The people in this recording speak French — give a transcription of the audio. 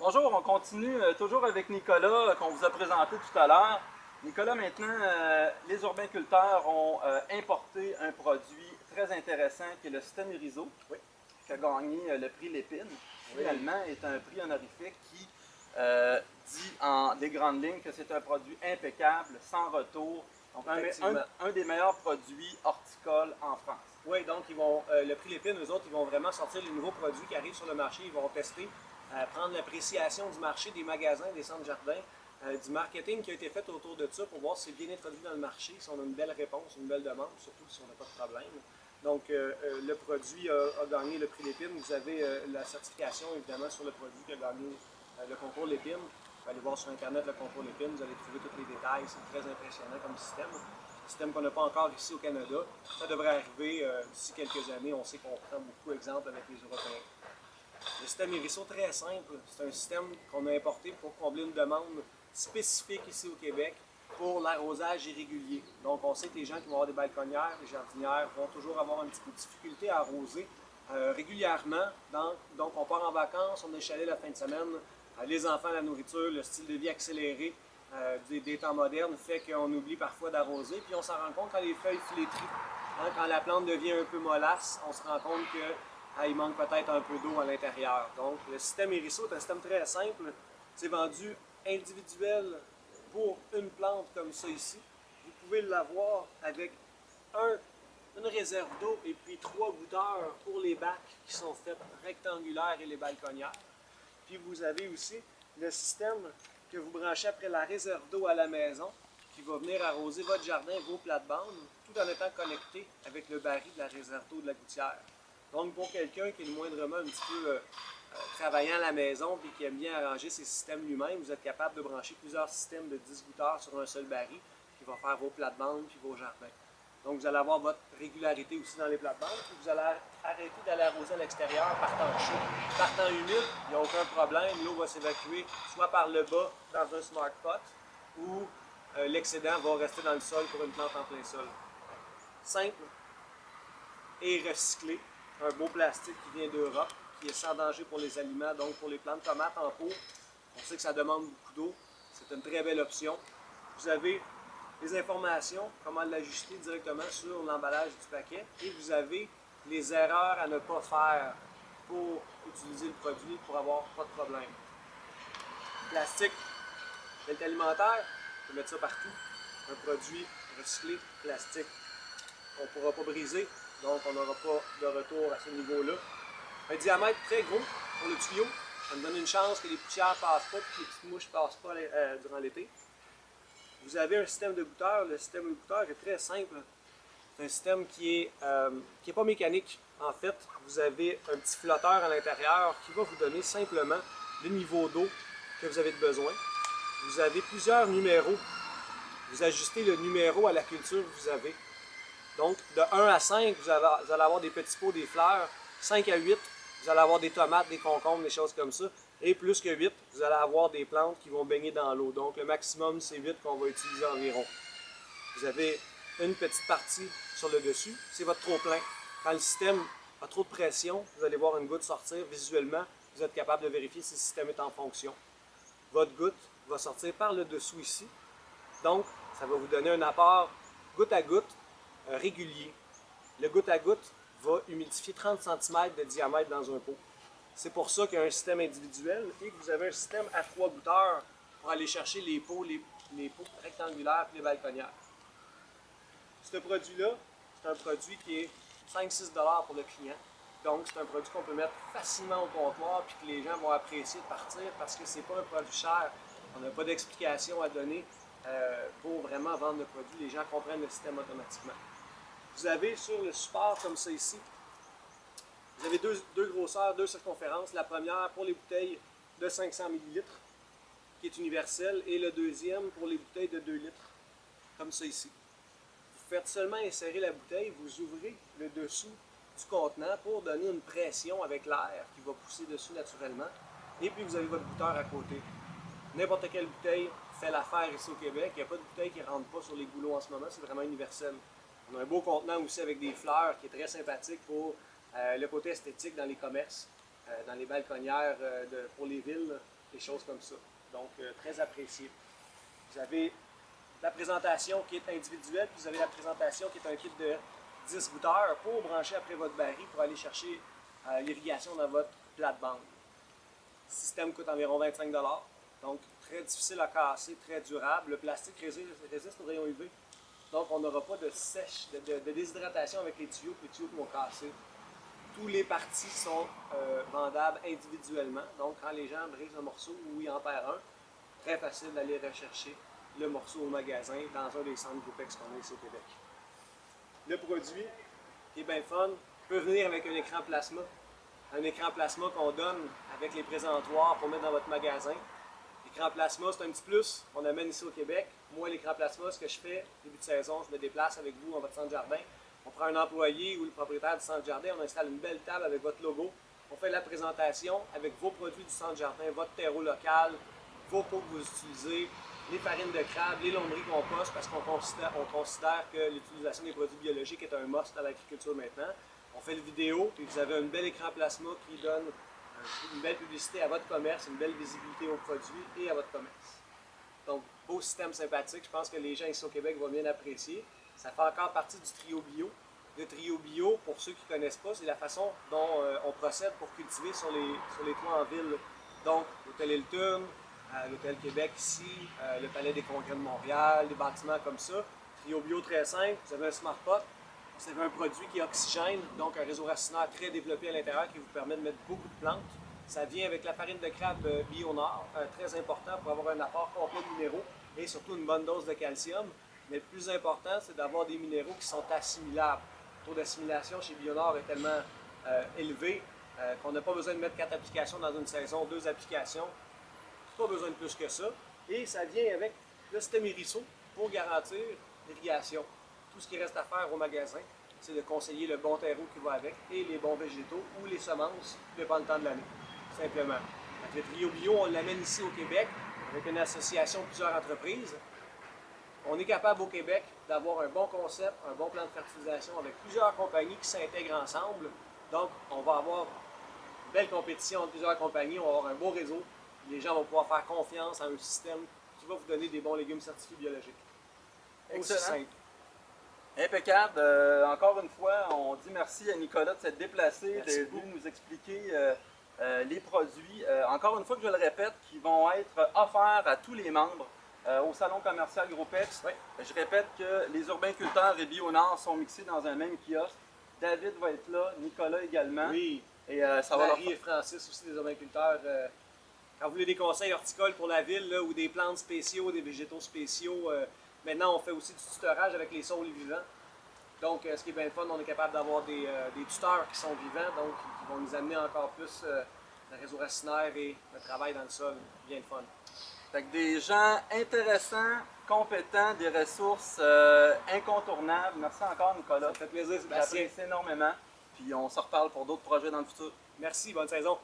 Bonjour, on continue toujours avec Nicolas qu'on vous a présenté tout à l'heure. Nicolas, maintenant, les urbainculteurs ont importé un produit très intéressant qui est le système Iriso, Oui. qui a gagné le prix Lépine. Finalement, est un prix honorifique qui dit en des grandes lignes que c'est un produit impeccable, sans retour. Donc, un des meilleurs produits horticoles en France. Oui, donc le prix Lépine, eux autres, ils vont vraiment sortir les nouveaux produits qui arrivent sur le marché. Ils vont tester, prendre l'appréciation du marché, des magasins, des centres jardins, du marketing qui a été fait autour de ça pour voir si c'est bien introduit dans le marché, si on a une belle réponse, une belle demande, surtout si on n'a pas de problème. Donc, le produit a gagné le prix Lépine. Vous avez la certification, évidemment, sur le produit qui a gagné le concours Lépine. Vous allez voir sur Internet le concours Lépine, vous allez trouver tous les détails. C'est très impressionnant comme système. Un système qu'on n'a pas encore ici au Canada. Ça devrait arriver d'ici quelques années. On sait qu'on prend beaucoup d'exemples avec les Européens. Le système Iriso, très simple. C'est un système qu'on a importé pour combler une demande spécifique ici au Québec pour l'arrosage irrégulier. Donc, on sait que les gens qui vont avoir des balconnières, des jardinières, vont toujours avoir un petit peu de difficulté à arroser régulièrement. Donc, on part en vacances, on est chalet la fin de semaine, les enfants, la nourriture, le style de vie accéléré des temps modernes fait qu'on oublie parfois d'arroser. Puis on s'en rend compte quand les feuilles flétrissent, quand la plante devient un peu mollasse, on se rend compte qu'il manque peut-être un peu d'eau à l'intérieur. Donc, le système Iriso est un système très simple. C'est vendu individuel pour une plante comme ça ici. Vous pouvez l'avoir avec une réserve d'eau et puis 3 goutteurs pour les bacs qui sont faits rectangulaires et les balconnières. Puis vous avez aussi le système que vous branchez après la réserve d'eau à la maison qui va venir arroser votre jardin, vos plates-bandes, tout en étant connecté avec le baril de la réserve d'eau de la gouttière. Donc pour quelqu'un qui est moindrement un petit peu travaillant à la maison et qui aime bien arranger ses systèmes lui-même, vous êtes capable de brancher plusieurs systèmes de 10 goutteurs sur un seul baril qui va faire vos plates-bandes puis vos jardins. Donc, vous allez avoir votre régularité aussi dans les plates-bandes, puis vous allez arrêter d'aller arroser à l'extérieur par temps chaud. Par temps humide, il n'y a aucun problème, l'eau va s'évacuer soit par le bas dans un smart pot, ou l'excédent va rester dans le sol pour une plante en plein sol. Simple et recyclé, un beau plastique qui vient d'Europe, qui est sans danger pour les aliments, donc pour les plantes de tomates en pot, on sait que ça demande beaucoup d'eau, c'est une très belle option. Vous avez les informations, comment l'ajuster directement sur l'emballage du paquet, et vous avez les erreurs à ne pas faire pour utiliser le produit pour avoir pas de problème. Plastique, pellet alimentaire, on peut mettre ça partout. Un produit recyclé, plastique, on ne pourra pas briser, donc on n'aura pas de retour à ce niveau-là. Un diamètre très gros pour le tuyau, ça me donne une chance que les poussières ne passent pas et que les petites mouches ne passent pas durant l'été. Vous avez un système de goutteur. Le système de goutteur est très simple. C'est un système qui est pas mécanique. En fait, vous avez un petit flotteur à l'intérieur qui va vous donner simplement le niveau d'eau que vous avez besoin. Vous avez plusieurs numéros. Vous ajustez le numéro à la culture que vous avez. Donc, de 1 à 5, vous allez avoir des petits pots, des fleurs. 5 à 8, vous allez avoir des tomates, des concombres, des choses comme ça. Et plus que 8, vous allez avoir des plantes qui vont baigner dans l'eau. Donc, le maximum, c'est 8 qu'on va utiliser environ. Vous avez une petite partie sur le dessus, c'est votre trop-plein. Quand le système a trop de pression, vous allez voir une goutte sortir visuellement. Vous êtes capable de vérifier si le système est en fonction. Votre goutte va sortir par le dessous ici. Donc, ça va vous donner un apport goutte à goutte régulier. Le goutte à goutte va humidifier 30 cm de diamètre dans un pot. C'est pour ça qu'il y a un système individuel et que vous avez un système à 3 goutteurs pour aller chercher les pots rectangulaires et les balconnières. Ce produit-là, c'est un produit qui est 5-6 $ pour le client. Donc, c'est un produit qu'on peut mettre facilement au comptoir et que les gens vont apprécier de partir parce que ce n'est pas un produit cher. On n'a pas d'explication à donner pour vraiment vendre le produit. Les gens comprennent le système automatiquement. Vous avez sur le support comme ça ici, vous avez deux grosseurs, deux circonférences. La première pour les bouteilles de 500 ml, qui est universelle, et le deuxième pour les bouteilles de 2 litres, comme ça ici. Vous faites seulement insérer la bouteille, vous ouvrez le dessous du contenant pour donner une pression avec l'air qui va pousser dessus naturellement, et puis vous avez votre goutteur à côté. N'importe quelle bouteille fait l'affaire ici au Québec. Il n'y a pas de bouteille qui ne rentre pas sur les goulots en ce moment, c'est vraiment universel. On a un beau contenant aussi avec des fleurs qui est très sympathique pour le côté esthétique dans les commerces, dans les balconnières pour les villes. des choses comme ça. Donc, très apprécié. Vous avez la présentation qui est individuelle, puis vous avez la présentation qui est un kit de 10 goutteurs pour brancher après votre baril pour aller chercher l'irrigation dans votre plate-bande. Le système coûte environ 25 $, donc très difficile à casser, très durable. Le plastique résiste aux rayons UV, donc on n'aura pas de sèche, de déshydratation avec les tuyaux qui vont casser. Tous les parties sont vendables individuellement, donc quand les gens brisent un morceau ou ils en perdent un, très facile d'aller rechercher le morceau au magasin dans un des centres Groupex qu'on a ici au Québec. Le produit, qui est bien fun, peut venir avec un écran plasma. Un écran plasma qu'on donne avec les présentoirs pour mettre dans votre magasin. L'écran plasma, c'est un petit plus qu'on amène ici au Québec. Moi, l'écran plasma, ce que je fais, début de saison, je me déplace avec vous dans votre centre jardin. On prend un employé ou le propriétaire du centre jardin, on installe une belle table avec votre logo. On fait la présentation avec vos produits du centre jardin, votre terreau local, vos pots que vous utilisez, les farines de crabe, les londeries compost, parce qu'on considère que l'utilisation des produits biologiques est un must dans l'agriculture maintenant. On fait le vidéo, puis vous avez un bel écran plasma qui donne une belle publicité à votre commerce, une belle visibilité aux produits et à votre commerce. Donc, beau système sympathique. Je pense que les gens ici au Québec vont bien apprécier. Ça fait encore partie du trio bio. Le trio bio, pour ceux qui ne connaissent pas, c'est la façon dont on procède pour cultiver sur les toits en ville. Donc, l'Hôtel Hilton, l'Hôtel Québec ici, le Palais des Congrès de Montréal, des bâtiments comme ça. Trio bio très simple. Vous avez un smart pot. Vous avez un produit qui oxygène, donc un réseau racinaire très développé à l'intérieur qui vous permet de mettre beaucoup de plantes. Ça vient avec la farine de crabe Bionor, très important pour avoir un apport complet de minéraux et surtout une bonne dose de calcium. Mais le plus important, c'est d'avoir des minéraux qui sont assimilables. Le taux d'assimilation chez Bionor est tellement élevé qu'on n'a pas besoin de mettre 4 applications dans une saison, 2 applications. Pas besoin de plus que ça. Et ça vient avec le système Irisso pour garantir l'irrigation. Tout ce qui reste à faire au magasin, c'est de conseiller le bon terreau qui va avec et les bons végétaux ou les semences, dépend le temps de l'année, simplement. Donc, le trio bio, on l'amène ici au Québec avec une association de plusieurs entreprises. On est capable au Québec d'avoir un bon concept, un bon plan de fertilisation avec plusieurs compagnies qui s'intègrent ensemble. Donc, on va avoir une belle compétition entre plusieurs compagnies, on va avoir un beau réseau. Les gens vont pouvoir faire confiance à un système qui va vous donner des bons légumes certifiés biologiques. Excellent. Aussi simple. Impeccable. Encore une fois, on dit merci à Nicolas de s'être déplacé, d'être venu nous expliquer les produits. Encore une fois que je le répète, qui vont être offerts à tous les membres au salon commercial Groupex. Oui. Je répète que les urbainculteurs et Bionor sont mixés dans un même kiosque. David va être là, Nicolas également. Oui. Et ça va Marie et Francis aussi, des urbainculteurs. Quand vous voulez des conseils horticoles pour la ville là, ou des plantes spéciaux, des végétaux spéciaux, maintenant on fait aussi du tutorage avec les saules vivants. Donc ce qui est bien fun, on est capable d'avoir des tuteurs qui sont vivants, donc qui vont nous amener encore plus le réseau racinaire et le travail dans le sol. Bien fun. Fait que des gens intéressants, compétents, des ressources incontournables. Merci encore Nicolas. Ça fait plaisir, Sébastien. J'apprécie énormément. Puis on se reparle pour d'autres projets dans le futur. Merci, bonne saison.